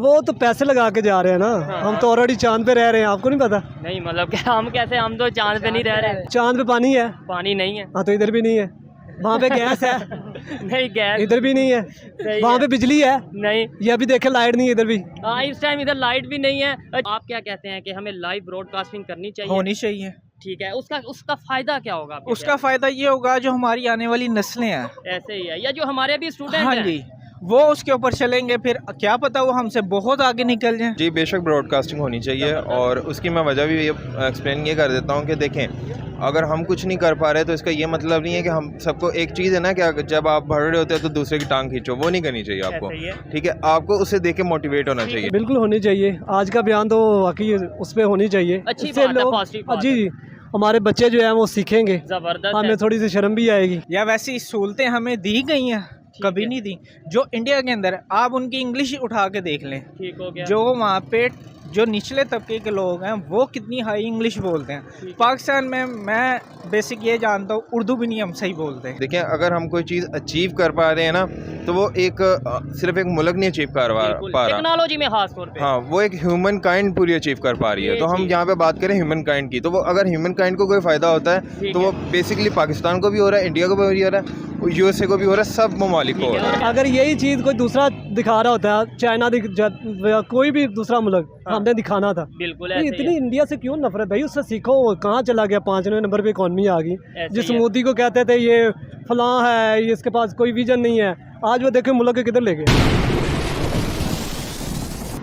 वो तो पैसे लगा के जा रहे हैं ना। हाँ। हम तो ऑलरेडी चांद पे रह रहे हैं, आपको नहीं पता? नहीं मतलब क्या हम कैसे, हम तो चांद पे नहीं रह रहे। चांद पे पानी है, पानी नहीं है। हाँ तो इधर भी नहीं है। वहाँ पे गैस है, नहीं गैस इधर भी नहीं है। सही वहाँ है। पे बिजली है, नहीं। ये अभी देखे लाइट नहीं है इधर भी। हाँ इस टाइम इधर लाइट भी नहीं है। आप क्या कहते हैं कि हमें लाइव ब्रॉडकास्टिंग करनी चाहिए? होनी चाहिए। ठीक है, उसका उसका फायदा क्या होगा? आपके उसका फ़ायदा ये होगा जो हमारी आने वाली नस्लें हैं, ऐसे ही है, या जो हमारे भी स्टूडेंट हाँ हैं। जी, वो उसके ऊपर चलेंगे, फिर क्या पता वो हमसे बहुत आगे निकल जाएं। जी बेशक ब्रॉडकास्टिंग होनी चाहिए, और उसकी मैं वजह भी एक्सप्लेन ये कर देता हूँ कि देखें, अगर हम कुछ नहीं कर पा रहे तो इसका ये मतलब नहीं है कि हम सबको, एक चीज़ है ना कि जब आप भर रहे होते हैं तो दूसरे की टांग खींचो, वो नहीं करनी चाहिए आपको। ऐसे ही है। ठीक है, आपको उसे देख के मोटिवेट होना चाहिए। बिल्कुल होनी चाहिए। आज का बयान तो वाकई उस पर होनी चाहिए। अच्छी इससे बात है, लोग, पॉजिटिव बात जी है। जी, हमारे बच्चे जो है वो सीखेंगे, जबरदस्त हमें है। थोड़ी सी शर्म भी आएगी। या वैसी सहूलतें हमें दी गई हैं, कभी है। नहीं दी। जो इंडिया के अंदर आप उनकी इंग्लिश उठा के देख लें, ठीक हो गया। जो वहाँ पे जो निचले तबके के लोग हैं वो कितनी हाई इंग्लिश बोलते हैं। पाकिस्तान में मैं बेसिक ये जानता हूँ, उर्दू भी नहीं हम सही बोलते। देखिए, अगर हम कोई चीज़ अचीव कर पा रहे हैं ना, तो वो एक सिर्फ एक मुल्क नहीं अचीव कर पा रहा, टेक्नोलॉजी में खास तौर पे। हाँ, वो एक ह्यूमन काइंड पूरी अचीव कर पा रही है। तो हम यहाँ पे बात करें ह्यूमन काइंड की, तो वो अगर ह्यूमन काइंड को कोई फ़ायदा होता है तो वो बेसिकली पाकिस्तान को भी हो रहा है, इंडिया को भी हो रहा है, USA को भी हो रहा है, सब ममालिक को हो रहा है। अगर यही चीज़ कोई दूसरा दिखा रहा होता है, चाइना या कोई भी दूसरा मुल्क, हमने दिखाना था। बिल्कुल तो ऐसे ही इतनी इंडिया से क्यों नफरत भाई? उससे सीखो, वो कहाँ चला गया? 5वें नंबर पे इकॉनमी आ गई। ऐसे जिस ही है। मोदी को कहते थे ये फलां है, ये इसके पास कोई विजन नहीं है, आज वो देखे मुल्क के किधर ले गए।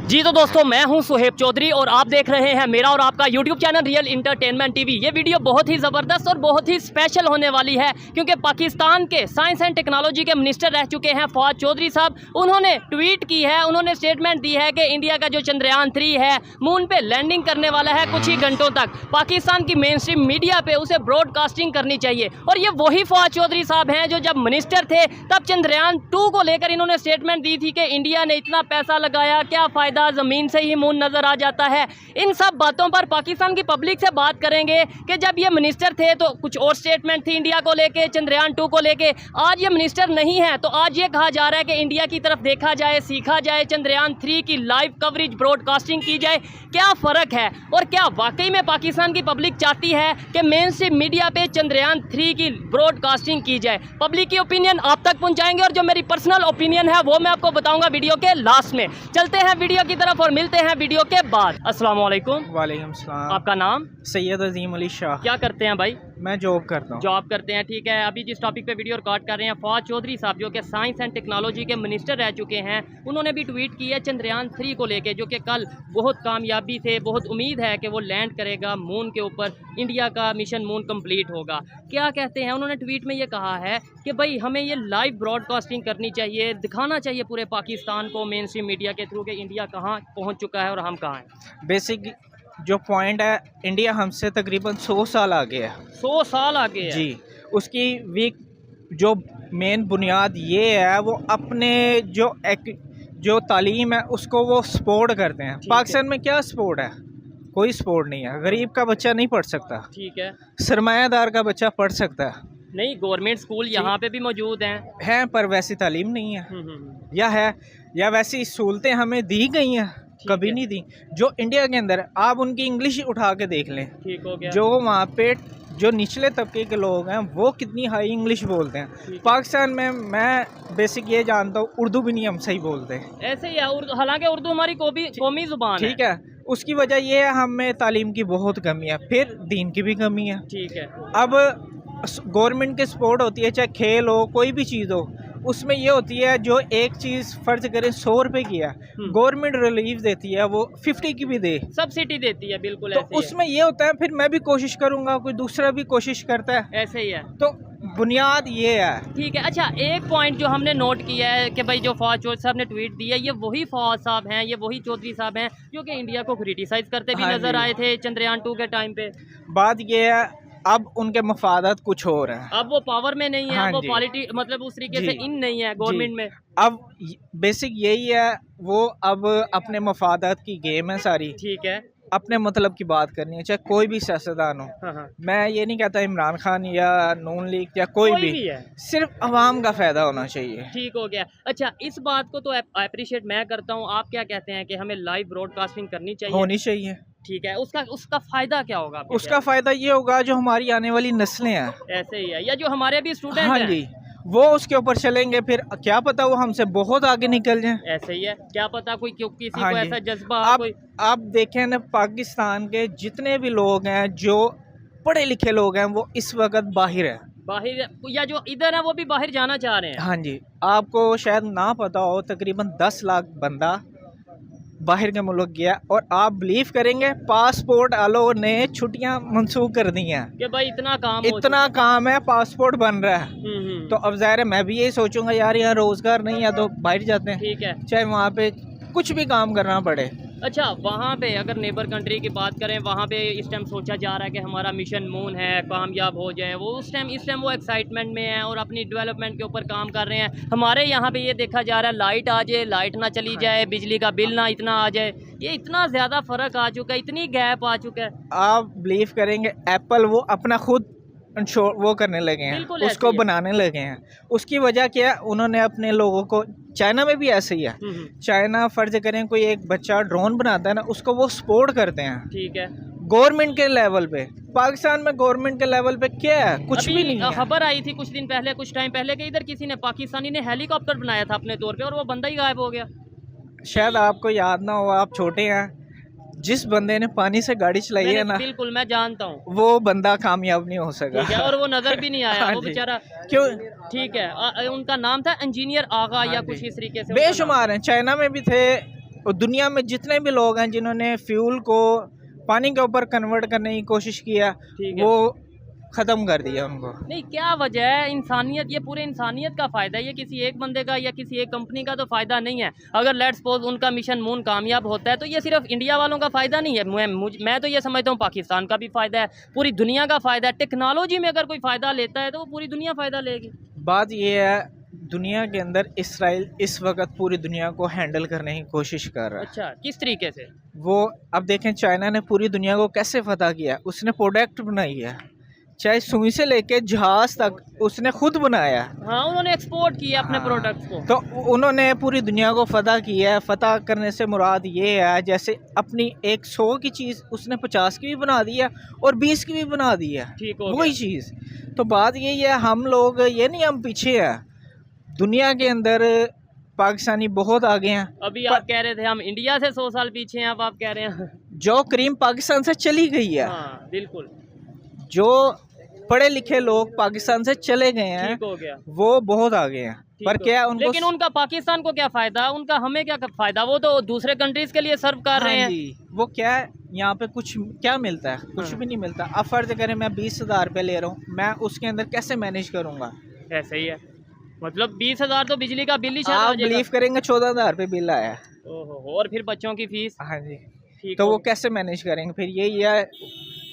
जी तो दोस्तों, मैं हूं सुहेब चौधरी और आप देख रहे हैं मेरा और आपका YouTube channel real entertainment TV. ये वीडियो बहुत ही ज़बरदस्त और बहुत ही स्पेशल होने वाली है, क्योंकि पाकिस्तान के साइंस एंड टेक्नोलॉजी के मिनिस्टर रह चुके हैं फवाद चौधरी साहब। उन्होंने ट्वीट की है, उन्होंने स्टेटमेंट दी है कि इंडिया का जो चंद्रयान 3 है मून पे लैंडिंग करने वाला है कुछ ही घंटों तक। पाकिस्तान की मेन स्ट्रीम मीडिया पे उसे ब्रॉडकास्टिंग करनी चाहिए। और ये वही फवाद चौधरी साहब हैं जो जब मिनिस्टर थे तब चंद्रयान 2 को लेकर इन्होंने स्टेटमेंट दी थी कि इंडिया ने इतना पैसा लगाया, क्या फ़ायदा, ज़मीन से ही मून नज़र आ जाता है। इन सब बातों पर पाकिस्तान की पब्लिक से बात करेंगे कि जब ये मिनिस्टर थे तो कुछ और स्टेटमेंट थी इंडिया को लेके, चंद्रयान 2 को लेके। आज ये मिनिस्टर नहीं है तो आज ये कहा जा रहा है कि इंडिया की तरफ देखा जाए, सीखा जाए, चंद्रयान 3 की लाइव कवरेज ब्रॉडकास्टिंग की जाए। क्या फ़र्क है और क्या वाकई में पाकिस्तान की पब्लिक चाहती है कि मेन स्ट्रीम मीडिया पे चंद्रयान 3 की ब्रॉडकास्टिंग की जाए? पब्लिक की ओपिनियन आप तक पहुंचाएंगे और जो मेरी पर्सनल ओपिनियन है वो मैं आपको बताऊंगा वीडियो के लास्ट में। चलते हैं वीडियो की तरफ और मिलते हैं वीडियो के बाद। अस्सलाम वालेकुम। वालेकुम सलाम। आपका नाम? सैयद अजीम अली शाह। क्या करते हैं भाई? मैं जॉब करता हूँ। जॉब करते हैं, ठीक है। अभी जिस टॉपिक पे वीडियो रिकॉर्ड कर रहे हैं, फवाद चौधरी साहब जो कि साइंस एंड टेक्नोलॉजी के मिनिस्टर रह चुके हैं, उन्होंने भी ट्वीट की है चंद्रयान 3 को लेके, जो कि कल बहुत कामयाबी से, बहुत उम्मीद है कि वो लैंड करेगा मून के ऊपर, इंडिया का मिशन मून कंप्लीट होगा। क्या कहते हैं उन्होंने ट्वीट में? ये कहा है कि भाई हमें ये लाइव ब्रॉडकास्टिंग करनी चाहिए, दिखाना चाहिए पूरे पाकिस्तान को मेन स्ट्रीम मीडिया के थ्रू कि इंडिया कहाँ पहुँच चुका है और हम कहाँ हैं। बेसिक जो पॉइंट है, इंडिया हमसे तकरीबन 100 साल आगे है। 100 साल आगे है जी। उसकी वीक जो मेन बुनियाद ये है, वो अपने जो तालीम है उसको वो सपोर्ट करते हैं। पाकिस्तान में क्या सपोर्ट है? कोई सपोर्ट नहीं है। गरीब का बच्चा नहीं पढ़ सकता, ठीक है। सरमायादार का बच्चा पढ़ सकता है। नहीं, गवर्नमेंट स्कूल यहाँ पे भी मौजूद हैं, पर वैसी तालीम नहीं है। हम्म। या है, या वैसी सहूलतें हमें दी गई हैं, कभी नहीं दी। जो इंडिया के अंदर आप उनकी इंग्लिश उठा के देख लें, ठीक हो गया। जो वहाँ पे जो निचले तबके के लोग हैं वो कितनी हाई इंग्लिश बोलते हैं। पाकिस्तान में मैं बेसिक ये जानता हूँ, उर्दू भी नहीं हम सही बोलते। ऐसे ही है, हालांकि उर्दू हमारी कौमी जुबान है। ठीक है, उसकी वजह ये है हमें तालीम की बहुत कमी है, फिर दीन की भी कमी है। ठीक है। अब गवर्नमेंट की सपोर्ट होती है, चाहे खेल हो, कोई भी चीज़ हो, उसमें ये होती है जो एक चीज़ फ़र्ज करें 100 रुपये की है, गवर्नमेंट रिलीफ देती है, वो 50 की भी दे, सब्सिडी देती है। बिल्कुल तो ऐसे ही उसमें ये होता है फिर मैं भी कोशिश करूँगा, कोई दूसरा भी कोशिश करता है, ऐसे ही है। तो बुनियाद ये है। ठीक है। अच्छा, एक पॉइंट जो हमने नोट किया है कि भाई जो फवाद चौधरी साहब ने ट्वीट दी है, ये वही फवाद साहब हैं, ये वही चौधरी साहब हैं जो कि इंडिया को क्रिटिसाइज करते भी नजर आए थे चंद्रयान 2 के टाइम पे। बात ये है, अब उनके मफादात कुछ और हैं। अब वो पावर में नहीं है, हाँ वो जी। पॉलिटी मतलब उस तरीके से इन नहीं है गवर्नमेंट में। अब बेसिक यही है, वो अब अपने मफादात की गेम है सारी। ठीक है। अपने मतलब की बात करनी है, चाहे कोई भी सियासतदान हो। हाँ हाँ, मैं ये नहीं कहता इमरान खान या नून लीग या कोई भी, है। सिर्फ आवाम का फ़ायदा होना चाहिए। ठीक हो गया। अच्छा, इस बात को तो अप्रिशिएट मैं करता हूँ। आप क्या कहते हैं कि हमें लाइव ब्रॉडकास्टिंग करनी चाहिए? होनी चाहिए। ठीक है, उसका उसका फायदा क्या होगा आपके उसका फ़ायदा ये होगा जो हमारी आने वाली नस्लें हैं, ख्याल? ऐसे ही है, या जो हमारे भी स्टूडेंट हाँ हैं? जी, वो उसके ऊपर चलेंगे, फिर क्या पता वो हमसे बहुत आगे निकल जाएं। ऐसे ही है, क्या पता कोई किसी हाँ को जी। ऐसा जज्बा आप कोई। आप देखें ना, पाकिस्तान के जितने भी लोग हैं जो पढ़े लिखे लोग हैं वो इस वक्त बाहर है। बाहर, या जो इधर है वो भी बाहर जाना चाह रहे हैं। हाँ जी, आपको शायद ना पता हो, तकरीबन 10 लाख बंदा बाहर के मुल्क गया, और आप बिलीव करेंगे पासपोर्ट वालों ने छुट्टियां मंसूख कर दी हैं। कि भाई इतना काम हो इतना काम है, पासपोर्ट बन रहा है। हम्म। तो अब ज़ाहिर है मैं भी यही सोचूंगा यार यहाँ रोज़गार नहीं है तो बाहर जाते हैं, ठीक है। चाहे वहाँ पे कुछ भी काम करना पड़े। अच्छा, वहाँ पे अगर नेबर कंट्री की बात करें, वहाँ पे इस टाइम सोचा जा रहा है कि हमारा मिशन मून है, कामयाब हो जाए वो। इस टाइम वो एक्साइटमेंट में है और अपनी डेवलपमेंट के ऊपर काम कर रहे हैं। हमारे यहाँ पे ये देखा जा रहा है लाइट आ जाए, लाइट ना चली जाए, बिजली का बिल ना इतना आ जाए। ये इतना ज़्यादा फ़र्क आ चुका है, इतनी गैप आ चुका है। आप बिलीव करेंगे एप्पल वो अपना खुद वो करने लगे हैं, बिल्कुल ऐसे उसको ही है। बनाने लगे हैं। उसकी वजह क्या है, उन्होंने अपने लोगों को, चाइना में भी ऐसे ही है। चाइना फर्ज करें कोई एक बच्चा ड्रोन बनाता है ना, उसको वो सपोर्ट करते हैं ठीक है। गवर्नमेंट के लेवल पे। पाकिस्तान में गवर्नमेंट के लेवल पे क्या है, कुछ भी नहीं है। खबर आई थी कुछ टाइम पहले कि इधर किसी ने, पाकिस्तानी ने हेलीकॉप्टर बनाया था अपने तौर पे, और वो बंदा ही गायब हो गया। शायद आपको याद ना हो, आप छोटे हैं, जिस बंदे ने पानी से गाड़ी चलाई है ना, बिल्कुल मैं जानता हूँ। वो बंदा कामयाब नहीं हो सका। ठीक है, और वो नजर भी नहीं आया हाँ वो जी। बेचारा। क्यों? ठीक है, उनका नाम था इंजीनियर आगा या हाँ कुछ जी। इस तरीके से उनका बेशुमार हैं, चाइना में भी थे, और दुनिया में जितने भी लोग हैं जिन्होंने फ्यूल को पानी के ऊपर कन्वर्ट करने की कोशिश किया, ठीक है। वो ख़त्म कर दिया उनको। नाम। नहीं, क्या वजह है? इंसानियत, ये पूरे इंसानियत का फ़ायदा है, ये किसी एक बंदे का या किसी एक कंपनी का तो फ़ायदा नहीं है। अगर लेट्स सपोज उनका मिशन मून कामयाब होता है तो ये सिर्फ इंडिया वालों का फ़ायदा नहीं है। मैं तो ये समझता हूँ पाकिस्तान का भी फ़ायदा है, पूरी दुनिया का फ़ायदा है। टेक्नोलॉजी में अगर कोई फ़ायदा लेता है तो वो पूरी दुनिया फ़ायदा लेगी। बात ये है, दुनिया के अंदर इसराइल इस वक्त पूरी दुनिया को हैंडल करने की कोशिश कर रहा है। अच्छा, किस तरीके से? वो अब देखें, चाइना ने पूरी दुनिया को कैसे फतह किया। उसने प्रोडक्ट बनाई है, चाहे सुई से लेके जहाज तक उसने खुद बनाया। हाँ, उन्होंने एक्सपोर्ट किया अपने प्रोडक्ट्स को। तो उन्होंने पूरी दुनिया को फतह किया है। फतह करने से मुराद ये है, जैसे अपनी 100 की चीज़ उसने 50 की भी बना दी है और 20 की भी बना दी है, ठीक हो वही चीज़। तो बात यही है, हम लोग ये नहीं हम पीछे हैं दुनिया के अंदर, पाकिस्तानी बहुत आगे हैं। अभी आप कह रहे थे हम इंडिया से 100 साल पीछे हैं, अब आप कह रहे हैं जो क्रीम पाकिस्तान से चली गई है, हाँ बिल्कुल जो पढ़े लिखे लोग पाकिस्तान से चले गए हैं, ठीक हो गया। वो बहुत आगे हैं। पर क्या उनको, लेकिन उनका पाकिस्तान को क्या फ़ायदा, उनका हमें क्या फ़ायदा? वो तो दूसरे कंट्रीज़ के लिए सर्व कर रहे हाँ हैं। जी, वो क्या है, यहाँ पे कुछ क्या मिलता है, कुछ भी नहीं मिलता। अब फर्ज करें मैं 20,000 रुपये ले रहा हूँ, मैं उसके अंदर कैसे मैनेज करूँगा? ऐसे ही है, मतलब 20,000 तो बिजली का बिल ही शायद आ आप जाएगा। बिलीव करेंगे 14,000 रुपये बिल आया है। ओहो, और फिर बच्चों की फीस। हाँ जी, ठीक तो हो वो गया। कैसे मैनेज करेंगे? फिर यही है,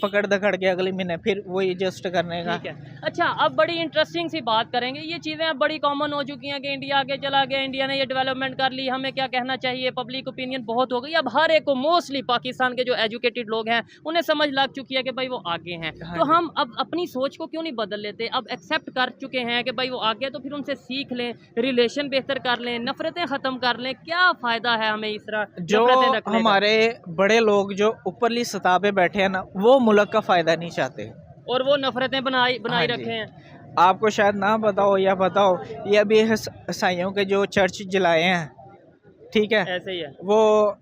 पकड़ दखड़ के अगले महीने फिर वही एडजस्ट करने का। ठीक है। अच्छा, अब बड़ी इंटरेस्टिंग सी बात करेंगे। ये चीज़ें अब बड़ी कॉमन हो चुकी हैं कि इंडिया आगे चला गया, इंडिया ने ये डेवलपमेंट कर ली, हमें क्या कहना चाहिए, पब्लिक ओपिनियन बहुत हो गई। अब हर एक को, मोस्टली पाकिस्तान के जो एजुकेटेड लोग हैं उन्हें समझ लग चुकी है कि भाई वो आगे हैं। हाँ तो जी। हम अब अपनी सोच को क्यों नहीं बदल लेते? अब एक्सेप्ट कर चुके हैं कि भाई वो आगे, तो फिर उनसे सीख लें, रिलेशन बेहतर कर लें, नफरतें ख़त्म कर लें। क्या फ़ायदा है हमें इस तरह जो नफरतें रखने का? हमारे बड़े लोग जो ऊपरली सतह पे बैठे हैं ना, वो मुल्क का फ़ायदा नहीं चाहते, और वो नफरतें बनाई हाँ जी। रखे हैं। आपको शायद ना पता हो या पता हो, ये अभी ईसाइयों के जो चर्च जलाए हैं, ठीक है, ऐसे ही है। वो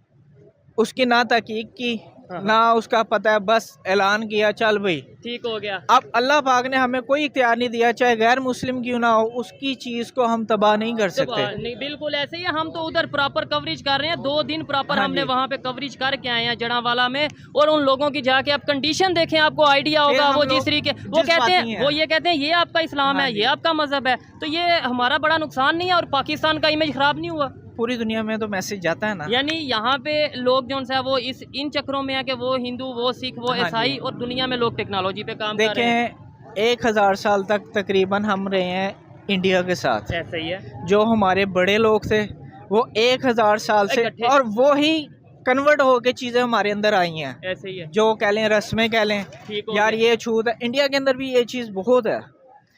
उसकी ना तहकीक की, हाँ। ना उसका पता है, बस ऐलान किया चल भाई। ठीक हो गया। अब अल्लाह पाक ने हमें कोई इख्तियार नहीं दिया, चाहे गैर मुस्लिम क्यों ना हो, उसकी चीज़ को हम तबाह नहीं कर सकते। नहीं, बिल्कुल ऐसे ही है। हम तो उधर प्रॉपर कवरेज कर रहे हैं, 2 दिन प्रॉपर हाँ हमने जी। वहाँ पे कवरेज करके आए हैं जड़ावाला में। और उन लोगों की जाके आप कंडीशन देखें, आपको आइडिया फिर होगा। हम वो लोग जिस तरीके वो जिस कहते बात हैं, नहीं है। वो ये कहते हैं ये आपका इस्लाम हाँ है, जी। ये आपका मजहब है, तो ये हमारा बड़ा नुकसान नहीं है और पाकिस्तान का इमेज खराब नहीं हुआ। पूरी दुनिया में तो मैसेज जाता है ना। यानी यहाँ पे लोग जो है वो इन चक्रों में है कि वो हिंदू, वो सिख, वो हाँ जी। ईसाई, और दुनिया में लोग टेक्नोलॉजी पे काम कर रहे हैं। देखें, 1000 साल तक तकरीबन हम रहे हैं इंडिया के साथ। ऐसे ही है। जो हमारे बड़े लोग थे वो 1000 साल से, इकट्ठे। और वो ही कन्वर्ट होके चीज़ें हमारे अंदर आई हैं, ऐसे ही है। जो कह लें रस्में कह लें, ठीक हो यार गया। ये छूत है। इंडिया के अंदर भी ये चीज़ बहुत है।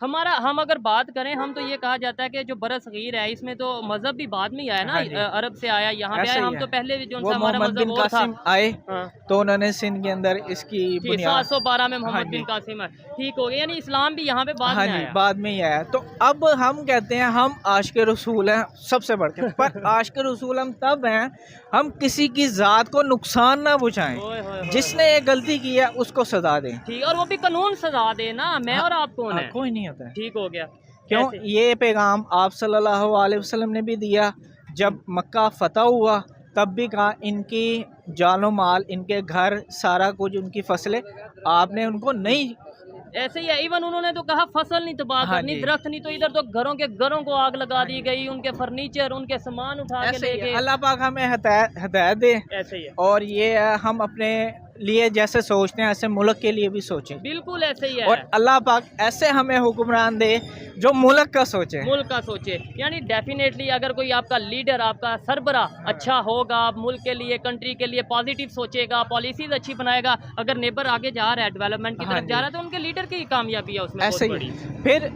हम अगर बात करें, हम तो ये कहा जाता है कि जो बरसगीर है इसमें तो मजहब भी बाद में ही आया ना, हाँ जी। अरब से आया, यहाँ पे ऐसे आया। ही हम है। तो पहले भी जो वो हमारा मोहम्मद मजहब बिन और था। कासिम आए हाँ। तो उन्होंने सिंध के अंदर इसकी ठीक, बुनियाद 712 में मोहम्मद हाँ बिन जी। कासिम है। ठीक हो गया, यानी इस्लाम भी यहाँ पे बाद हाँ में जी, आया। बाद में ही आया। तो अब हम कहते हैं हम आशिक रसूल हैं सबसे बढ़ के, पर आशिक रसूल हम तब हैं हम किसी की ज़ात को नुकसान ना पहुँचाएं। ओए होए होए। जिसने ये गलती की है उसको सजा दें। ठीक, और वो भी कानून सजा दे ना, मैं और आप कौन है। कोई नहीं होता है। ठीक हो गया। क्यों? कैसे? ये पैगाम आप सल्लल्लाहु अलैहि वसल्लम ने भी दिया। जब मक्का फतह हुआ तब भी कहा इनकी जानो माल, इनके घर, सारा कुछ, उनकी फसलें आपने उनको नहीं। ऐसे ही है। इवन उन्होंने तो कहा फसल नहीं तबाह हाँ करनी, जी। दरख्त नहीं, तो इधर तो घरों के घरों को आग लगा दी गई, उनके फर्नीचर, उनके सामान उठा के ऐसे ले ही है। गए। अल्लाह पाक हमें हिदायत दे। ऐसे ही है, और ये है, हम अपने लिए जैसे सोचते हैं ऐसे मुल्क के लिए भी सोचें। बिल्कुल ऐसे ही है। और अल्लाह पाक ऐसे हमें हुक्मरान दे जो मुल्क का सोचे। मुल्क का सोचे, यानी डेफिनेटली अगर कोई आपका लीडर, आपका सरबरा अच्छा होगा, मुल्क के लिए, कंट्री के लिए पॉजिटिव सोचेगा, पॉलिसीज अच्छी बनाएगा, अगर नेबर आगे जा रहा है, डेवलपमेंट की हाँ तरफ जी। जा रहा है, तो उनके लीडर की ही कामयाबी है उसमें ऐसे बहुत ही बड़ी। फिर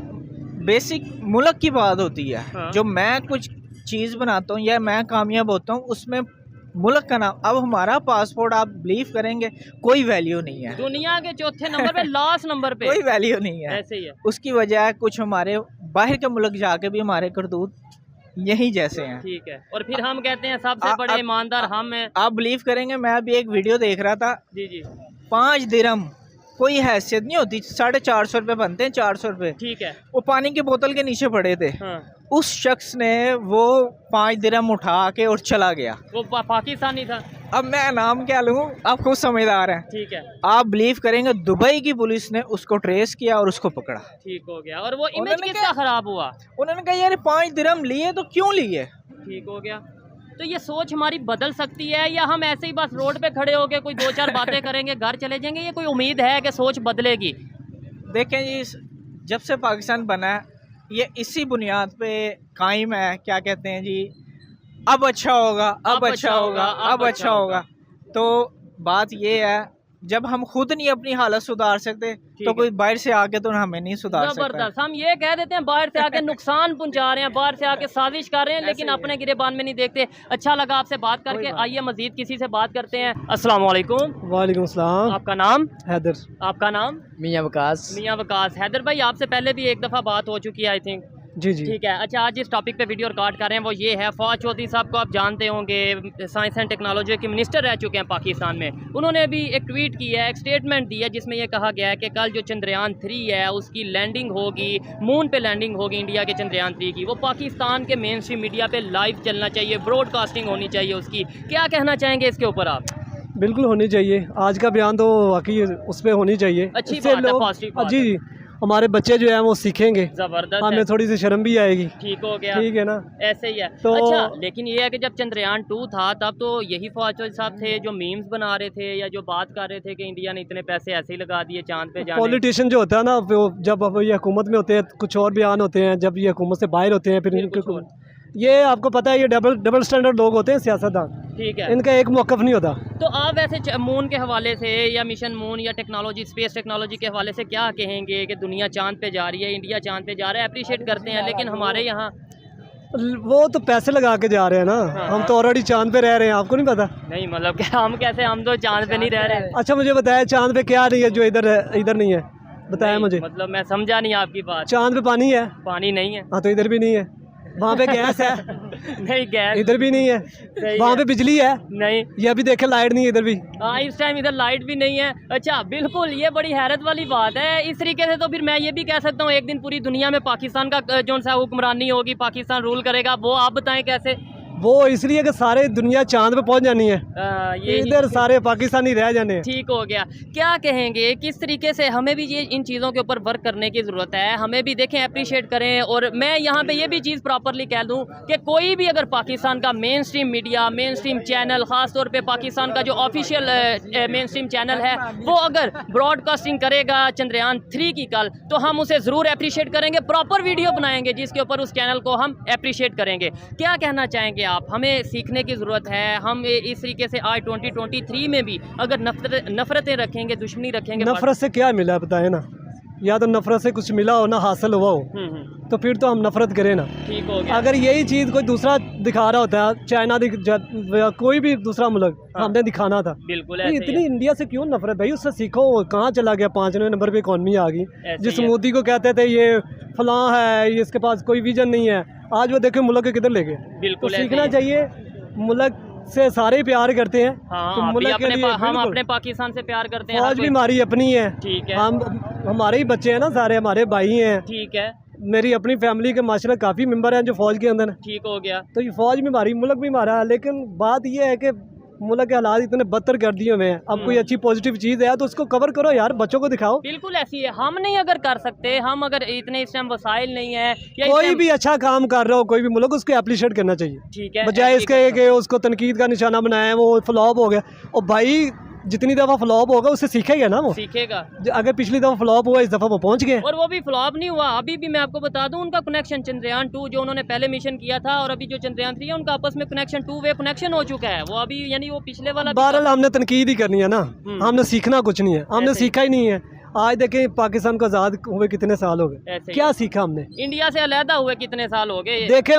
बेसिक मुल्क की बात होती है। हाँ। जो मैं कुछ चीज़ बनाता हूँ या मैं कामयाब होता हूँ उसमें मुल्क का नाम। अब हमारा पासपोर्ट आप बिलीव करेंगे कोई वैल्यू नहीं है, दुनिया के चौथे नंबर पे, लास्ट नंबर पे। कोई वैल्यू नहीं है। ऐसे ही है। उसकी वजह है कुछ हमारे बाहर के मुल्क जाके भी हमारे करतूत यही जैसे हैं। ठीक है, और फिर हम कहते हैं सबसे बड़े अब- ईमानदार हम हैं। आप बिलीव करेंगे, मैं अभी एक वीडियो देख रहा था, जी जी, 5 दिरहम कोई हैसियत नहीं होती, 450 रुपये बनते हैं, 400 रुपये। ठीक है। वो पानी की बोतल के नीचे पड़े थे। हाँ, उस शख्स ने वो 5 दिरहम उठा के और चला गया। वो पाकिस्तानी था। अब मैं नाम क्या लूँ, आप खुद समझदार हैं। ठीक है, आप बिलीव करेंगे दुबई की पुलिस ने उसको ट्रेस किया और उसको पकड़ा। ठीक हो गया। और वो इमेज उन्होंने किसका खराब हुआ? उन्होंने कहा यार 5 दिरहम लिए तो क्यों लिए। ठीक हो गया। तो ये सोच हमारी बदल सकती है, या हम ऐसे ही बस रोड पे खड़े होके कोई 2-4 बातें करेंगे, घर चले जाएंगे? ये कोई उम्मीद है कि सोच बदलेगी? देखें जी, जब से पाकिस्तान बना है ये इसी बुनियाद पे कायम है, क्या कहते हैं जी, अब अच्छा होगा, अब अच्छा होगा, अब अच्छा होगा। तो बात ये है, जब हम खुद नहीं अपनी हालत सुधार सकते तो कोई बाहर से आके तो हमें नहीं सुधार सकता। जबरदस्त। हम ये कह देते हैं बाहर से आके नुकसान पहुंचा रहे हैं, बाहर से आके साजिश कर रहे हैं, लेकिन अपने गिरेबान में नहीं देखते। अच्छा लगा आपसे बात करके। आइए मजीद किसी से बात करते हैं। अस्सलाम वालेकुम। वालेकुम अस्सलाम। आपका नाम? हैदर। आपका नाम? मियाँ वकास। मियाँ वकास। हैदर भाई, आपसे पहले भी एक दफ़ा बात हो चुकी है आई थिंक। जी जी। ठीक है। अच्छा, आज जिस टॉपिक पे वीडियो रिकॉर्ड कर रहे हैं वो ये है, फवाद चौधरी साहब को आप जानते होंगे, साइंस एंड टेक्नोलॉजी के मिनिस्टर रह चुके हैं पाकिस्तान में। उन्होंने अभी एक ट्वीट किया है, एक स्टेटमेंट दी है, जिसमें ये कहा गया है कि कल जो चंद्रयान 3 है उसकी लैंडिंग होगी, मून पे लैंडिंग होगी इंडिया के चंद्रयान 3 की। वो पाकिस्तान के मेन स्ट्रीम मीडिया पे लाइव चलना चाहिए, ब्रॉडकास्टिंग होनी चाहिए उसकी। क्या कहना चाहेंगे इसके ऊपर आप? बिल्कुल होनी चाहिए। आज का बयान तो वाकई उस पर होनी चाहिए। अच्छी इससे बात है, लोग- पॉजिटिव बात जी जी, हमारे बच्चे जो हैं वो सीखेंगे, जबरदस्त हमें है। थोड़ी सी शर्म भी आएगी। ठीक हो गया। ठीक है ना। ऐसे ही है। तो- अच्छा, लेकिन ये है कि जब चंद्रयान 2 था तब तो यही फवाद चौधरी साहब थे जो मीम्स बना रहे थे या जो बात कर रहे थे कि इंडिया ने इतने पैसे ऐसे ही लगा दिए चांद पे जाने। पॉलिटिशियन जो होता है ना, वो जब अब ये हुकूमत में होते हैं कुछ और बयान होते हैं, जब ये हुकूमत से बाहर होते हैं फिर फिर इनके कुछ और। ये आपको पता है ये डबल स्टैंडर्ड लोग होते हैं सियासतदान। ठीक है। इनका एक मौक़िफ़ नहीं होता। तो आप वैसे मून के हवाले से या मिशन मून या टेक्नोलॉजी, स्पेस टेक्नोलॉजी के हवाले से क्या कहेंगे कि दुनिया चांद पे जा रही है, इंडिया चांद पे जा रहा है, अप्रिशिएट करते हैं, लेकिन हमारे यहाँ वो तो पैसे लगा के जा रहे हैं ना, हम तो ऑलरेडी चांद पे रह रहे हैं, आपको नहीं पता? नहीं, मतलब कि हम कैसे, हम तो चांद पे नहीं रह रहे। अच्छा मुझे बताया चांद पे क्या नहीं है जो इधर है, इधर नहीं है, बताया नहीं, मुझे। मतलब मैं समझा नहीं आपकी बात। चांद पे पानी है, पानी नहीं है। हाँ तो इधर भी नहीं है। वहाँ पे गैस है, नहीं, गैस इधर भी नहीं है। सही वहाँ है। पे बिजली है, नहीं। ये अभी देखे लाइट नहीं है इधर भी। हाँ, इस टाइम इधर लाइट भी नहीं है। अच्छा, बिल्कुल, ये बड़ी हैरत वाली बात है। इस तरीके से तो फिर मैं ये भी कह सकता हूँ एक दिन पूरी दुनिया में पाकिस्तान का जो सा हुक्मरानी होगी, पाकिस्तान रूल करेगा। वो आप बताएं कैसे? वो इसलिए कि सारे दुनिया चांद पे पहुंच जानी है, ये इधर सारे पाकिस्तानी रह जाने हैं। ठीक हो गया। क्या कहेंगे, किस तरीके से हमें भी ये इन चीज़ों के ऊपर वर्क करने की ज़रूरत है? हमें भी देखें, अप्रिशिएट करें। और मैं यहाँ पे ये भी चीज़ प्रॉपरली कह दूँ कि कोई भी अगर पाकिस्तान का main stream media, main stream channel, ख़ास तौर पे पाकिस्तान का जो ऑफिशियल मेन स्ट्रीम चैनल है, वो अगर ब्रॉडकास्टिंग करेगा चंद्रयान 3 की कल, तो हम उसे ज़रूर अप्रिशिएट करेंगे, प्रॉपर वीडियो बनाएंगे जिसके ऊपर उस चैनल को हम अप्रिशिएट करेंगे। क्या कहना चाहेंगे आप, हमें सीखने की ज़रूरत है। हम इस तरीके से आज 2023 में भी अगर नफ़रतें रखेंगे, दुश्मनी रखेंगे, नफरत से क्या मिला है बताए ना, या तो नफरत से कुछ मिला हो ना हासिल हुआ हो, तो फिर तो हम नफरत करें ना। ठीक हो गया। अगर यही चीज़ कोई दूसरा दिखा रहा होता है, चाइना या कोई भी दूसरा मुल्क, हाँ। हमने दिखाना था। बिल्कुल तो ऐसे ही इतनी इंडिया से क्यों नफरत भाई, उससे सीखो। कहाँ चला गया, 5वें नंबर पे इकॉनमी आ गई। ऐसे जिस ही है। मोदी को कहते थे ये फलां है, ये इसके पास कोई विजन नहीं है, आज वो देखे मुल्क के किधर ले गए। तो बिल्कुल ऐसे सीखना ही। चाहिए, मुल्क से सारे प्यार करते हैं। हाँ, तो आप भी मुल्क के लिए हम बिल्कुल। अपने पाकिस्तान से प्यार करते हैं। हर फौज भी कोई- हमारी अपनी है, ठीक है। हम हमारे ही बच्चे हैं ना, सारे हमारे भाई हैं। ठीक है, मेरी अपनी फैमिली के माशाल्लाह काफ़ी मेंबर हैं जो फ़ौज के अंदर हैं। ठीक हो गया। तो ये फ़ौज भी हमारी, मुल्क भी हमारा है। लेकिन बात ये है कि मुल्क के हालात इतने बदतर कर दिए हुए हैं। अब कोई अच्छी पॉजिटिव चीज़ है तो उसको कवर करो यार, बच्चों को दिखाओ। बिल्कुल ऐसी है। हम नहीं अगर कर सकते, हम अगर इतने इस टाइम वसाइल नहीं है या इस कोई टाइम- भी अच्छा काम कर रहा हो, कोई भी मुल्क, उसको अप्रिशिएट करना चाहिए, ठीक है, बजाय ऐसे ही इसके कि उसको तनकीद का निशाना बनाया, वो फ्लॉप हो गया। और भाई जितनी दफ़ा फ्लॉप होगा उससे सीखेगा ना वो। सीखेगा। अगर पिछली दफ़ा फ्लॉप हुआ, इस दफ़ा वो पहुंच गए। और वो भी फ्लॉप नहीं हुआ। अभी भी मैं आपको बता दूं, उनका कनेक्शन चंद्रयान 2 जो उन्होंने पहले मिशन किया था और अभी जो चंद्रयान 3 है, उनका आपस में कनेक्शन 2 वे कनेक्शन हो चुका है। वो अभी यानी वो पिछले वाला भी- बहरहाल हमने तनकीद ही करनी है ना, हमने सीखना कुछ नहीं है, हमने ऐसे ही। सीखा ही नहीं है। आज देखें पाकिस्तान को आज़ाद हुए कितने साल हो गए, ऐसे ही। क्या सीखा हमने? इंडिया से अलहदा हुए कितने साल हो गए। देखें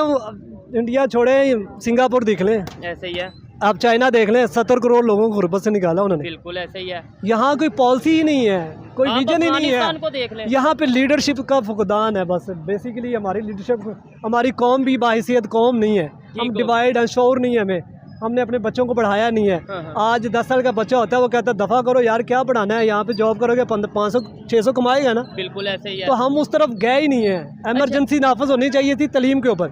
इंडिया छोड़े, सिंगापुर देख लें, ऐसे ही है। आप चाइना देख लें, 70 करोड़ लोगों को गुर्बत से निकाला उन्होंने। बिल्कुल ऐसे ही है। यहाँ कोई पॉलिसी ही नहीं है, कोई आप विजन ही नहीं अफगानिस्तान है। को देख लें। यहाँ पे लीडरशिप का फुकदान है बस। बेसिकली हमारी लीडरशिप, हमारी कौम भी बाहिसियत कौम नहीं है। हम हो। डिवाइड एंड शोर नहीं है हमें, हमने अपने बच्चों को पढ़ाया नहीं है। हाँ। आज 10 साल का बच्चा होता है, वो कहता है दफ़ा करो यार, क्या पढ़ाना है, यहाँ पे जॉब करोगे 500-600 कमाएगा ना। बिल्कुल ऐसे ही है। तो हम उस तरफ गए ही नहीं है। एमरजेंसी नाफज होनी चाहिए थी तालीम के ऊपर,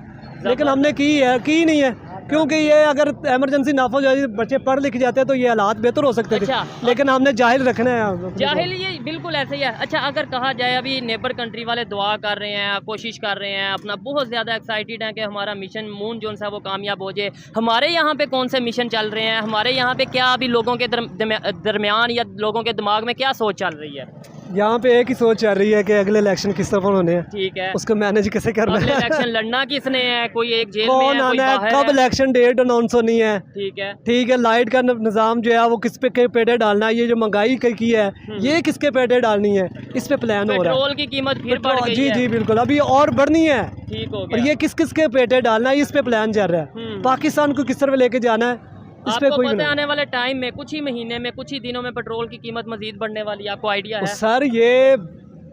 लेकिन हमने की नहीं है। क्योंकि ये अगर एमरजेंसी नाफज हो जाए, बच्चे पढ़ लिख जाते हैं तो ये हालात बेहतर हो सकते थे। अच्छा। लेकिन हमने जाहिल रखना है अपने को। जाहिल ये बिल्कुल ऐसे ही है। अच्छा, अगर कहा जाए अभी नेबर कंट्री वाले दुआ कर रहे हैं, कोशिश कर रहे हैं, अपना बहुत ज़्यादा एक्साइटेड हैं कि हमारा मिशन मून जो सा वो कामयाब हो जाए। हमारे यहाँ पे कौन से मिशन चल रहे हैं, हमारे यहाँ पे क्या अभी लोगों के दरमियान या लोगों के दिमाग में क्या सोच चल रही है? यहाँ पे एक ही सोच चल रही है कि अगले इलेक्शन किस तरफ होने हैं, ठीक है। उसको मैनेज कैसे करना अगले है। इलेक्शन लड़ना किसने है? कोई एक जेल में कौन है, कोई आना है, बाहर कब है। इलेक्शन डेट अनाउंस होनी है, ठीक है। ठीक है। लाइट का निज़ाम जो है वो किस पे पेड़े डालना है, ये जो महंगाई की है ये किसके पेड़े डालनी है, इस पे प्लान हो रहा है। पेट्रोल की कीमत फिर बढ़ गई जी है। जी बिल्कुल, अभी और बढ़नी है। ठीक हो और गया। ये किस किस के पेटे डालना है, इस पे प्लान चल रहा है। पाकिस्तान को किस तरफ लेके जाना है, इस पे आपको कोई पता है नहीं। आने वाले टाइम में कुछ ही महीने में, कुछ ही दिनों में पेट्रोल की कीमत मजीद बढ़ने वाली है? आपको आइडिया है? सर ये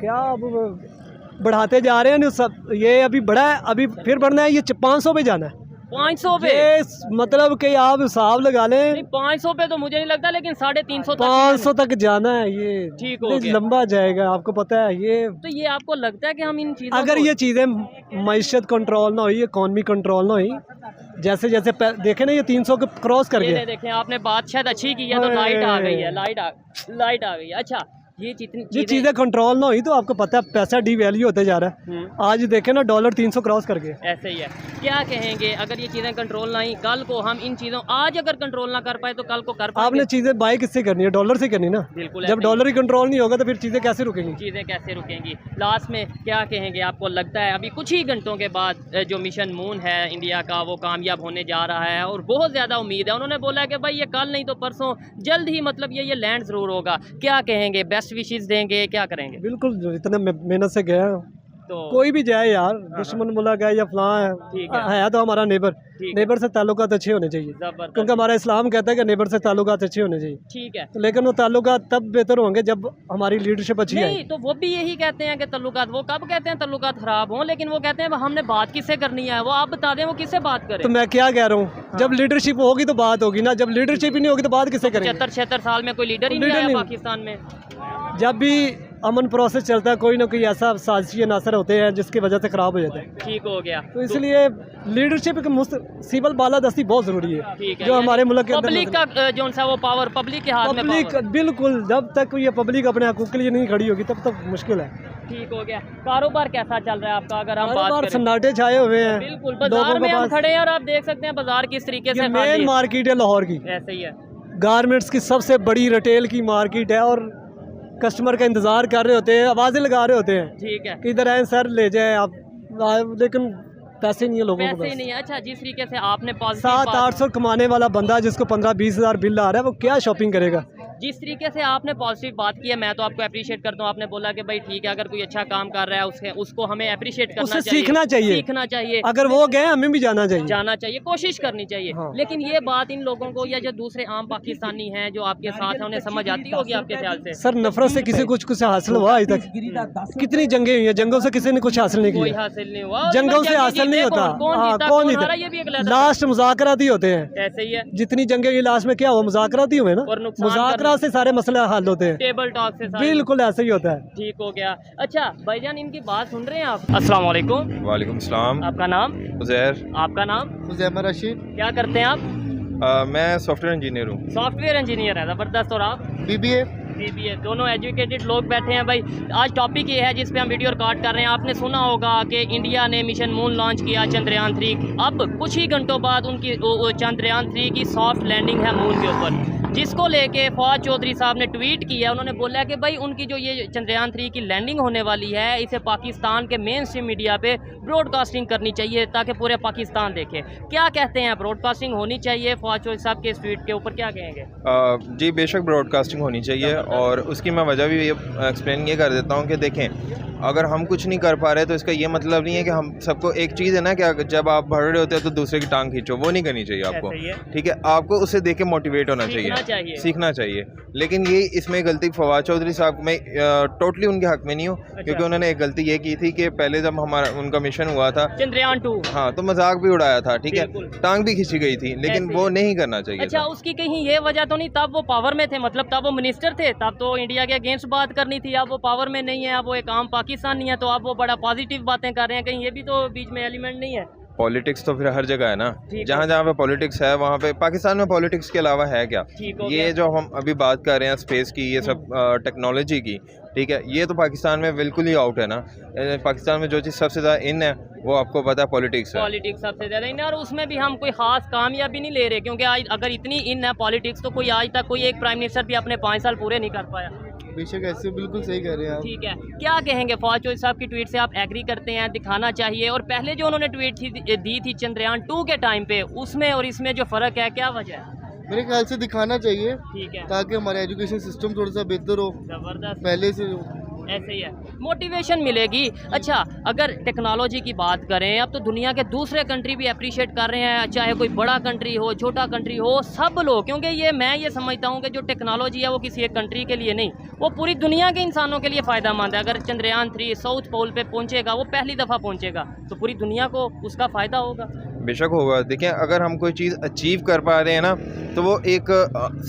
क्या अब बढ़ाते जा रहे हैं ना सब, ये अभी बढ़ा है, अभी फिर बढ़ना है, ये 500 पे जाना है। 500 पे? ये मतलब कि आप हिसाब लगा लें, नहीं, 500 पे तो मुझे नहीं लगता, लेकिन 350 तक 500 तक जाना है। ये ठीक हो ये गया। लंबा जाएगा, आपको पता है ये। तो ये आपको लगता है कि हम इन चीज़ों अगर को- ये चीज़ें मईशत कंट्रोल ना हुई, इकॉनमी कंट्रोल ना हुई, जैसे जैसे देखे ना ये 300 को क्रॉस कर ये गया। देखें, आपने बात शायद अच्छी की है तो लाइट आ गई है, लाइट आ गई है। अच्छा, ये जितनी ये चीज़ें कंट्रोल ना हुई तो आपको पता है पैसा डिवैल्यू होते जा रहा है। आज देखे ना डॉलर 300 क्रॉस कर गए। ऐसे ही है। क्या कहेंगे अगर ये चीज़ें कंट्रोल ना हुई, कल को हम इन चीज़ों, आज अगर कंट्रोल ना कर पाए तो कल को कर पाएंगे? आपने चीज़ें बाई किससे करनी है, डॉलर से करनी ना। बिल्कुल जब ऐसे ही। डॉलर ही कंट्रोल नहीं होगा तो फिर चीज़ें कैसे रुकेंगी? चीज़ें कैसे रुकेंगी? लास्ट में क्या कहेंगे? आपको लगता है अभी कुछ ही घंटों के बाद जो मिशन मून है इंडिया का वो कामयाब होने जा रहा है और बहुत ज़्यादा उम्मीद है? उन्होंने बोला है कि भाई ये कल नहीं तो परसों जल्द ही, मतलब ये लैंड ज़रूर होगा। क्या कहेंगे? बेस्ट विशेज़ देंगे, क्या करेंगे? बिल्कुल, जो इतने मेहनत से गया तो कोई भी जाए यार, दुश्मन मुल्क है या फलां ठीक है तो हमारा नेबर, ठीक है। नेबर से ताल्लुकात अच्छे होने चाहिए, ज़बरदस्त। क्योंकि हमारा इस्लाम कहता है कि नेबर से ताल्लुकात अच्छे होने चाहिए। ठीक है। तो लेकिन वो ताल्लुकात तब बेहतर होंगे जब हमारी लीडरशिप अच्छी नहीं है। तो वो भी यही कहते हैं कि तल्लुकात, वो कब कहते हैं तल्लुकात खराब हों, लेकिन वो कहते हैं हमने बात किससे करनी है, वो आप बता दें वो किससे बात करें। तो मैं क्या कह रहा हूँ, जब लीडरशिप होगी तो बात होगी ना, जब लीडरशिप ही नहीं होगी तो बात किससे करेंगे? 75-76 साल में कोई लीडर ही नहीं लीडर आया नहीं। पाकिस्तान में। जब भी अमन प्रोसेस चलता है कोई ना कोई ऐसा साजिशी अनासर होते हैं जिसकी वजह से ख़राब हो जाता है। ठीक हो गया। तो इसलिए लीडरशिप की सिविल बालादस्ती बहुत ज़रूरी है, ठीक है, जो हमारे मुल्क के अंदर पब्लिक का जो सा वो पावर पब्लिक के हाथ में पब्लिक, power। बिल्कुल, जब तक ये पब्लिक अपने हकूक़ के लिए नहीं खड़ी होगी तब तक मुश्किल है। ठीक हो गया। कारोबार कैसा चल रहा है आपका अगर हम बात कारोबार करें? सन्नाटे छाए हुए हैं। बिल्कुल, बाजार में हम खड़े हैं और आप देख सकते हैं बाजार किस तरीके से खाली मेन है। मार्केट है लाहौर की, ऐसे ही है। गारमेंट्स की सबसे बड़ी रिटेल की मार्केट है और कस्टमर का इंतज़ार कर रहे होते हैं, आवाज़ें लगा रहे होते हैं ठीक है। कि इधर आए सर ले जाए आप, लेकिन पैसे नहीं है लोगों को, पैसे नहीं है। अच्छा, जिस तरीके से आपने पॉजिटिव 700-800 कमाने वाला बंदा जिसको 15-20 हज़ार बिल आ रहा है वो क्या शॉपिंग करेगा। जिस तरीके से आपने पॉजिटिव बात की है, मैं तो आपको अप्रिशिएट करता हूँ। आपने बोला कि भाई ठीक है, अगर कोई अच्छा काम कर रहा है उसको हमें अप्रिशिएट करना उससे चाहिए, सीखना चाहिए। अगर वो गए हमें भी जाना चाहिए, कोशिश करनी चाहिए। हाँ। लेकिन ये बात इन लोगों को या जो दूसरे आम पाकिस्तानी हैं जो आपके साथ हैं उन्हें समझ आती होगी आपके ख्याल से? सर नफरत से किसी कुछ हासिल हुआ आज तक? कितनी जंगें हुई हैं, जंगों से किसी ने कुछ हासिल नहीं कोई किया। हासिल नहीं हुआ, जंगों से हासिल नहीं होता। कौन जीता, ये भी एक लहजा लास्ट मुज़ाकरात ही होते हैं। ऐसे ही है। जितनी जंगें हुई लास्ट में क्या हुआ, मुज़ाकरात ही हुए ना। और नुकसान मुज़ाकरात से सारे मसले हल होते हैं, टेबल टॉक से सारे बिल्कुल ऐसा ही होता है। ठीक हो गया। अच्छा भाईजान, इनकी बात सुन रहे हैं आप? अस्सलाम वालेकुम। वालेकुम सलाम। आपका नाम? उज़ैर। आपका नाम? हुज़ैमा रशीद। क्या करते हैं आप? मैं सॉफ्टवेयर इंजीनियर हूँ। सॉफ्टवेयर इंजीनियर है, ज़बरदस्त। और आप? BBA। BBA। दोनों एजुकेटेड लोग बैठे हैं भाई। आज टॉपिक ये है जिस पे हम वीडियो रिकॉर्ड कर रहे हैं। आपने सुना होगा कि इंडिया ने मिशन मून लॉन्च किया, चंद्रयान 3। अब कुछ ही घंटों बाद उनकी चंद्रयान 3 की सॉफ्ट लैंडिंग है मून के ऊपर, जिसको लेके फवाद चौधरी साहब ने ट्वीट किया। उन्होंने बोला कि भाई उनकी जो ये चंद्रयान 3 की लैंडिंग होने वाली है, इसे पाकिस्तान के मेन स्ट्रीम मीडिया पे ब्रॉडकास्टिंग करनी चाहिए ताकि पूरे पाकिस्तान देखे। क्या कहते हैं, ब्रॉडकास्टिंग होनी चाहिए? फवाद चौधरी साहब के इस ट्वीट के ऊपर क्या कहेंगे? जी बेशक ब्रॉडकास्टिंग होनी चाहिए, और उसकी मैं वजह भी एक्सप्लेन ये कर देता हूँ कि देखें, अगर हम कुछ नहीं कर पा रहे तो इसका ये मतलब नहीं है कि हम सबको एक चीज़ है ना कि जब आप बढ़ रहे होते हैं तो दूसरे की टांग खींचो, वो नहीं करनी चाहिए आपको। ठीक है, आपको उससे देख के मोटिवेट होना चाहिए, सीखना चाहिए। लेकिन ये इसमें गलती फवाद चौधरी साहब में टोटली उनके हक में नहीं हूँ, क्योंकि उन्होंने एक गलती ये की थी कि पहले जब उनका मिशन हुआ था चंद्रयान 2, हाँ, तो मजाक भी उड़ाया था, ठीक है, टांग भी खींची गई थी, लेकिन वो नहीं करना चाहिए। अच्छा, उसकी कहीं ये वजह तो नहीं, तब वो पावर में थे, मतलब तब वो मिनिस्टर थे, तब तो इंडिया के अगेंस्ट बात करनी थी। अब वो पावर में नहीं है, अब वो एक आम पाकिस्तानी है, तो अब वो बड़ा पॉजिटिव बातें कर रहे हैं। कहीं ये भी तो बीच में एलिमेंट नहीं है? पॉलिटिक्स तो फिर हर जगह है ना, जहाँ जहाँ पे पॉलिटिक्स है वहाँ पे। पाकिस्तान में पॉलिटिक्स के अलावा है क्या? ये जो हम अभी बात कर रहे हैं स्पेस की, ये सब टेक्नोलॉजी की, ठीक है, ये तो पाकिस्तान में बिल्कुल ही आउट है ना। पाकिस्तान में जो चीज़ सबसे ज़्यादा इन है वो आपको पता है, पॉलिटिक्स है। पॉलिटिक्स सबसे ज़्यादा इन है, और उसमें भी हम कोई खास कामयाबी नहीं ले रहे, क्योंकि आज अगर इतनी इन है पॉलिटिक्स, तो कोई आज तक कोई एक प्राइम मिनिस्टर भी अपने 5 साल पूरे नहीं कर पाया। बेशक ऐसे बिल्कुल सही कह रहे हैं आप। ठीक है, क्या कहेंगे फवाद चौधरी साहब की ट्वीट से? आप एग्री करते हैं दिखाना चाहिए? और पहले जो उन्होंने ट्वीट दी थी चंद्रयान 2 के टाइम पे, उसमें और इसमें जो फ़र्क है, क्या वजह है? मेरे ख्याल से दिखाना चाहिए, ठीक है, ताकि हमारा एजुकेशन सिस्टम थोड़ा सा बेहतर हो, ज़बरदस्त, पहले से। ऐसे ही है, मोटिवेशन मिलेगी। अच्छा, अगर टेक्नोलॉजी की बात करें, अब तो दुनिया के दूसरे कंट्री भी अप्रिशिएट कर रहे हैं, चाहे कोई बड़ा कंट्री हो, छोटा कंट्री हो, सब लोग, क्योंकि मैं ये समझता हूँ कि जो टेक्नोलॉजी है वो किसी एक कंट्री के लिए नहीं, वो पूरी दुनिया के इंसानों के लिए फ़ायदा मंद है। अगर चंद्रयान 3 साउथ पोल पे पहुँचेगा, वो पहली दफ़ा पहुँचेगा, तो पूरी दुनिया को उसका फ़ायदा होगा। बेशक होगा। देखिए, अगर हम कोई चीज़ अचीव कर पा रहे हैं ना, तो वो एक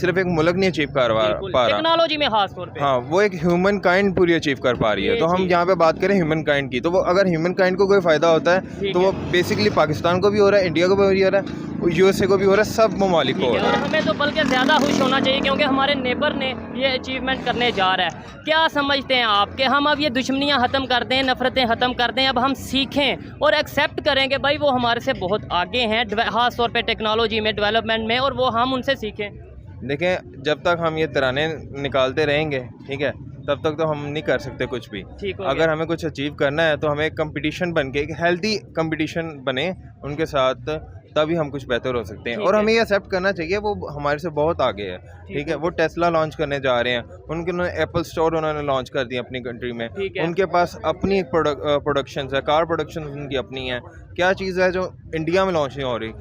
सिर्फ एक मुल्क नहीं अचीव कर पा रहा, टेक्नोलॉजी में खास तौर पे, हाँ, वो एक ह्यूमन काइंड पूरी अचीव कर पा रही है। तो हम यहाँ पे बात करें ह्यूमन काइंड की, तो वो अगर ह्यूमन काइंड को कोई फ़ायदा होता है तो वो बेसिकली पाकिस्तान को भी हो रहा है, इंडिया को भी हो रहा है, USA को भी हो रहा है, सब ममालिक को हो रहा है। और हमें तो बल्कि ज़्यादा खुश होना चाहिए, क्योंकि हमारे नेबर ने ये अचीवमेंट करने जा रहा है। क्या समझते हैं आप कि हम अब ये दुश्मनियाँ ख़त्म कर दें, नफ़रतें ख़त्म कर दें, अब हम सीखें और एक्सेप्ट करें कि भाई वो हमारे से बहुत आगे हैं, ख़ास तौर पे टेक्नोलॉजी में, डेवलपमेंट में, और वो हम उनसे सीखें? देखें, जब तक हम ये तराने निकालते रहेंगे, ठीक है, तब तक तो हम नहीं कर सकते कुछ भी। अगर हमें कुछ अचीव करना है तो हमें एक कंपटीशन बन के, एक हेल्दी कंपटीशन बने उनके साथ, तभी हम कुछ बेहतर हो सकते हैं। और हमें ये एक्सेप्ट करना चाहिए वो हमारे से बहुत आगे है, ठीक है। वो टेस्ला लॉन्च करने जा रहे हैं, उन्होंने एप्पल स्टोर उन्होंने लॉन्च कर दिया अपनी कंट्री में, उनके पास अपनी प्रोडक्शन है, कार प्रोडक्शन उनकी अपनी है। क्या चीज़ है जो इंडिया में लॉन्च नहीं हो रही?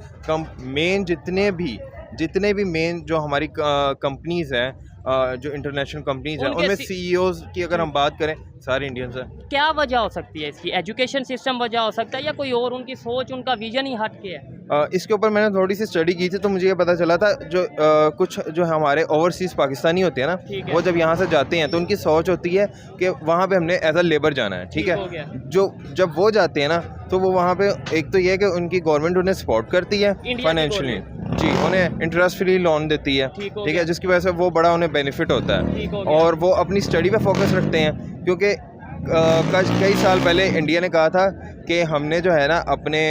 मेन जितने भी मेन जो हमारी कंपनीज़ हैं, जो इंटरनेशनल कंपनीज हैं, उनमें CEOs की अगर हम बात करें, सारे इंडियंस हैं। क्या वजह हो सकती है इसकी? एजुकेशन सिस्टम वजह हो सकता है, या कोई और उनकी सोच, उनका विजन ही हट के है? इसके ऊपर मैंने थोड़ी सी स्टडी की थी, तो मुझे ये पता चला था जो कुछ जो हमारे ओवरसीज़ पाकिस्तानी होते हैं ना, वो जब यहाँ से जाते हैं तो उनकी सोच होती है कि वहाँ पे हमने एज अ लेबर जाना है, ठीक है। जो जब वो जाते हैं ना, तो वो वहाँ पे एक तो ये है कि उनकी गवर्नमेंट उन्हें सपोर्ट करती है फाइनेंशियली, जी, उन्हें इंटरेस्ट फ्री लोन देती है, ठीक है, जिसकी वजह से वो बड़ा उन्हें बेनिफिट होता है, और वो अपनी स्टडी पे फोकस रखते हैं। क्योंकि कई साल पहले इंडिया ने कहा था कि हमने जो है ना अपने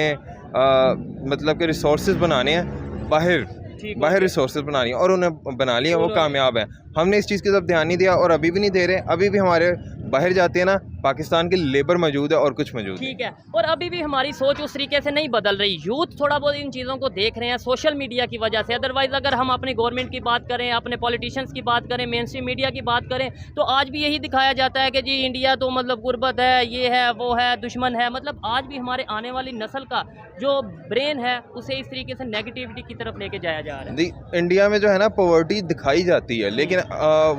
मतलब कि रिसोर्सेज बनाने हैं, बाहर रिसोर्सेज बनानी है, और उन्हें बना लिया, वो कामयाब है। हमने इस चीज़ की तरफ ध्यान नहीं दिया और अभी भी नहीं दे रहे। अभी भी हमारे बाहर जाते हैं ना, पाकिस्तान की लेबर मौजूद है और कुछ मौजूद नहीं। ठीक है, और अभी भी हमारी सोच उस तरीके से नहीं बदल रही। यूथ थोड़ा बहुत इन चीज़ों को देख रहे हैं सोशल मीडिया की वजह से। अदरवाइज़ अगर हम अपनी गवर्नमेंट की बात करें, अपने पॉलिटिशियंस की बात करें, मेन स्ट्रीम मीडिया की बात करें, तो आज भी यही दिखाया जाता है कि जी इंडिया तो मतलब गुर्बत है, ये है, वो है, दुश्मन है। मतलब आज भी हमारे आने वाली नस्ल का जो ब्रेन है उसे इस तरीके से नेगेटिविटी की तरफ लेके जाया जा रहा है। इंडिया में जो है ना पॉवर्टी दिखाई जाती है, लेकिन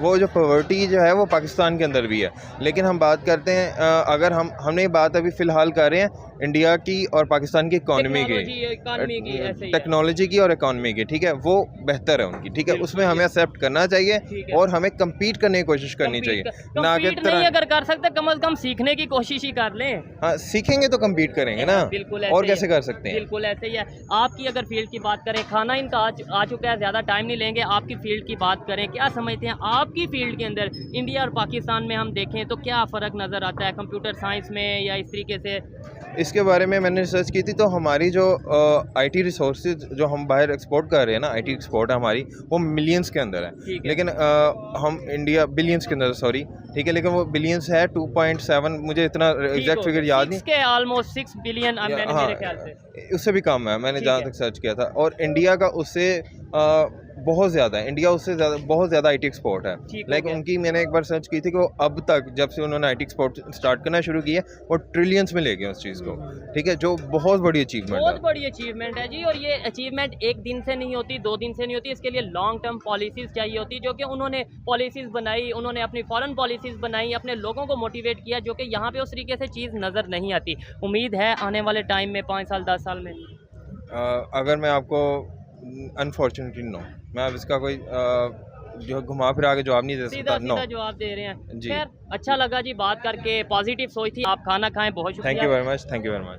वो जो पॉवर्टी जो है वो पाकिस्तान के अंदर भी है। लेकिन हम बात करते हैं अगर हमने ये बात अभी फ़िलहाल कर रहे हैं इंडिया की और पाकिस्तान की इकॉनमी की, टेक्नोलॉजी की और इकॉनमी की, ठीक है, वो बेहतर है उनकी, ठीक है, उसमें हमें एक्सेप्ट करना चाहिए और हमें कम्पीट करने की कोशिश करनी चाहिए। ना कि नहीं अगर कर सकते कम से कम सीखने की कोशिश ही कर लें। हाँ, सीखेंगे तो कम्पीट करेंगे ना, बिल्कुल और कैसे कर सकते हैं। बिल्कुल ऐसे ही है। आपकी अगर फील्ड की बात करें, खाना इनका आ चुका है, ज़्यादा टाइम नहीं लेंगे। आपकी फील्ड की बात करें, क्या समझते हैं आपकी फील्ड के अंदर इंडिया और पाकिस्तान में हम देखें तो क्या फ़र्क नज़र आता है कंप्यूटर साइंस में या इस तरीके से? इसके बारे में मैंने रिसर्च की थी, तो हमारी जो आईटी रिसोर्सेज जो हम बाहर एक्सपोर्ट कर रहे हैं ना, आईटी एक्सपोर्ट है हमारी, वो मिलियंस के अंदर है, लेकिन हम इंडिया बिलियंस के अंदर, सॉरी, ठीक है, लेकिन वो बिलियंस है 2.7, मुझे इतना एग्जैक्ट फिगर याद नहीं, ऑलमोस्ट 6 बिलियन मेरे ख्याल से उससे भी कम है, मैंने जहाँ तक सर्च किया था। और इंडिया का उससे बहुत ज़्यादा है, इंडिया उससे ज़्यादा बहुत ज़्यादा आईटी एक्सपोर्ट है। लेकिन उनकी मैंने एक बार सर्च की थी कि वो अब तक जब से उन्होंने आईटी एक्सपोर्ट स्टार्ट करना शुरू किया वो ट्रिलियंस में ले गए उस चीज़ को, ठीक है, जो बहुत बड़ी अचीवमेंट है। बहुत बड़ी अचीवमेंट है जी। और ये अचीवमेंट एक दिन से नहीं होती, 2 दिन से नहीं होती, इसके लिए लॉन्ग टर्म पॉलिसीज़ चाहिए होती, जो कि उन्होंने पॉलिसीज़ बनाई, उन्होंने अपनी फॉरेन पॉलिसीज़ बनाई, अपने लोगों को मोटिवेट किया, जो कि यहाँ पे उस तरीके से चीज़ नज़र नहीं आती। उम्मीद है आने वाले टाइम में 5 साल 10 साल में अगर मैं आपको अनफॉर्चुनेटली नो, मैं अब इसका कोई जो घुमा फिरा के जवाब नहीं दे सकता। सीधा जवाब दे रहे हैं जी। खैर अच्छा लगा जी बात करके, पॉजिटिव सोच थी। आप खाना खाएं, बहुत शुक्रिया। Thank you very much, thank you very much.